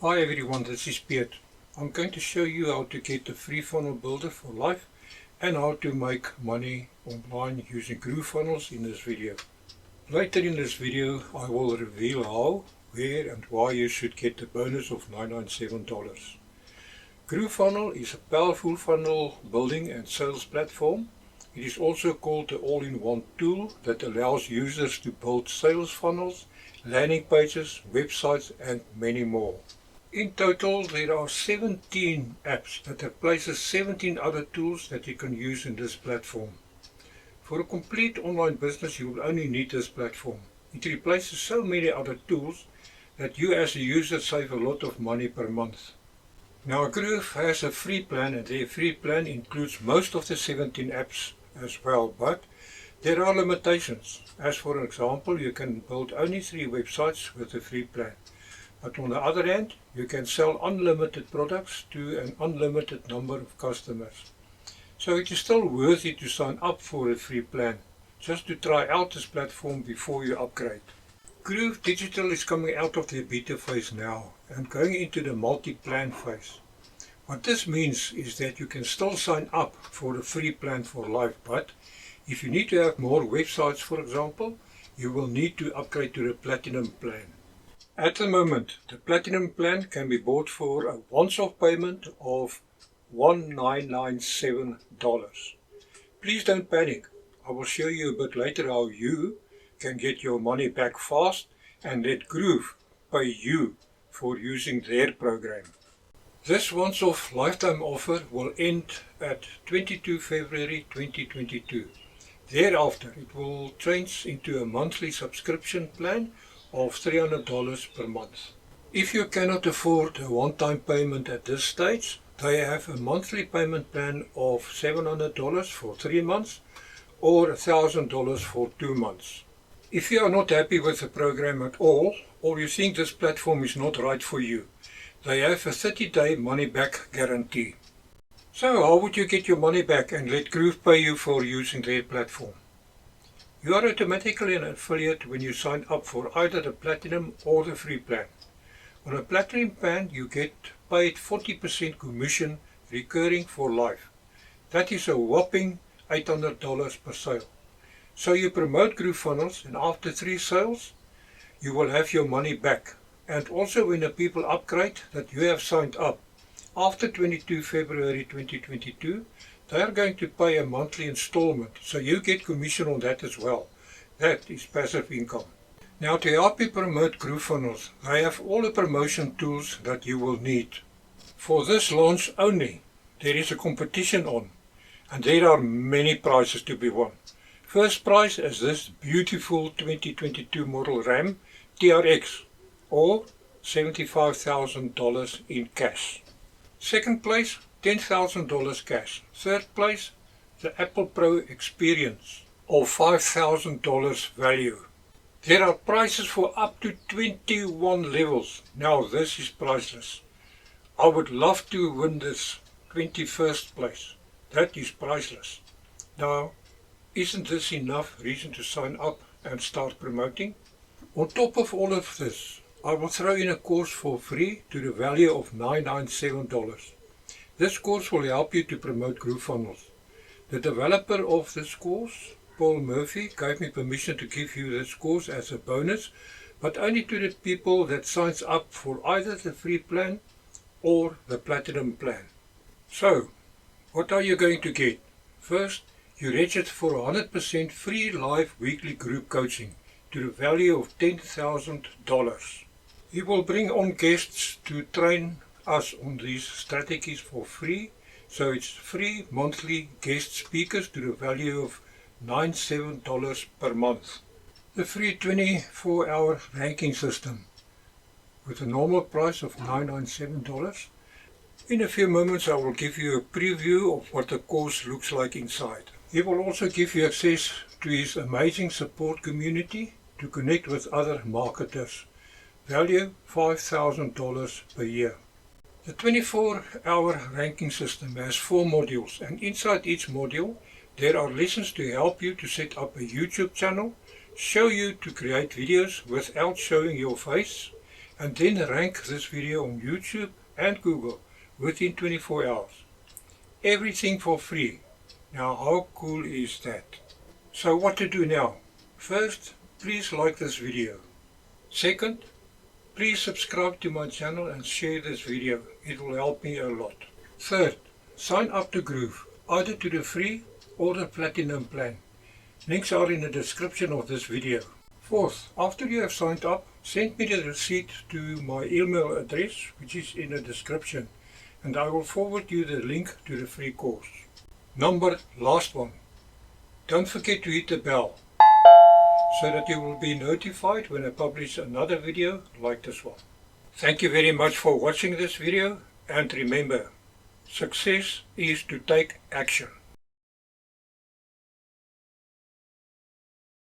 Hi everyone, this is Piet. I'm going to show you how to get the free funnel builder for life and how to make money online using GrooveFunnels in this video. Later in this video I will reveal how, where and why you should get the bonus of $997. GrooveFunnel is a powerful funnel building and sales platform. It is also called the all-in-one tool that allows users to build sales funnels, landing pages, websites and many more. In total, there are 17 apps that replaces 17 other tools that you can use in this platform. For a complete online business, you will only need this platform. It replaces so many other tools that you as a user save a lot of money per month. Now, Groove has a free plan, and their free plan includes most of the 17 apps as well, but there are limitations. As for example, you can build only 3 websites with the free plan. But on the other hand, you can sell unlimited products to an unlimited number of customers. So it is still worth it to sign up for a free plan, just to try out this platform before you upgrade. Groove Digital is coming out of their beta phase now and going into the multi-plan phase. What this means is that you can still sign up for the free plan for life, but if you need to have more websites, for example, you will need to upgrade to the Platinum plan. At the moment, the Platinum plan can be bought for a once-off payment of $1997. Please don't panic. I will show you a bit later how you can get your money back fast and let Groove pay you for using their program. This once-off lifetime offer will end at 22 February 2022. Thereafter, it will change into a monthly subscription plan of $300 per month. If you cannot afford a one-time payment at this stage, they have a monthly payment plan of $700 for 3 months or $1,000 for 2 months. If you are not happy with the program at all, or you think this platform is not right for you, they have a 30-day money-back guarantee. So how would you get your money back and let Groove pay you for using their platform? You are automatically an affiliate when you sign up for either the Platinum or the free plan. On a Platinum plan, you get paid 40% commission recurring for life. That is a whopping $800 per sale. So you promote GrooveFunnels, and after 3 sales, you will have your money back. And also when the people upgrade that you have signed up, after 22 February 2022, they are going to pay a monthly installment, so you get commission on that as well. That is passive income. Now, to help you promote GrooveFunnels, they have all the promotion tools that you will need. For this launch only, there is a competition on, and there are many prizes to be won. First prize is this beautiful 2022 model Ram TRX, or $75,000 in cash. Second place, $10,000 cash. Third place, the Apple Pro Experience of $5,000 value. There are prizes for up to 21 levels. Now this is priceless. I would love to win this 21st place. That is priceless. Now, isn't this enough reason to sign up and start promoting? On top of all of this, I will throw in a course for free to the value of $997. This course will help you to promote GrooveFunnels. The developer of this course, Paul Murphy, gave me permission to give you this course as a bonus, but only to the people that signs up for either the free plan or the Platinum plan. So, what are you going to get? First, you register for 100% free live weekly group coaching to the value of $10,000. He will bring on guests to train us on these strategies for free, so it's free monthly guest speakers to the value of $97 per month. The free 24-hour ranking system with a normal price of $997. In a few moments I will give you a preview of what the course looks like inside. He will also give you access to his amazing support community to connect with other marketers. Value $5,000 per year. The 24-hour ranking system has 4 modules, and inside each module there are lessons to help you to set up a YouTube channel, show you to create videos without showing your face, and then rank this video on YouTube and Google within 24 hours. Everything for free. Now how cool is that? So what to do now? First, please like this video. Second, please subscribe to my channel and share this video. It will help me a lot. Third, sign up to Groove, either to the free or the platinum plan. Links are in the description of this video. Fourth, after you have signed up, send me the receipt to my email address, which is in the description, and I will forward you the link to the free course. Last one. Don't forget to hit the bell, so that you will be notified when I publish another video like this one. Thank you very much for watching this video, and remember, success is to take action.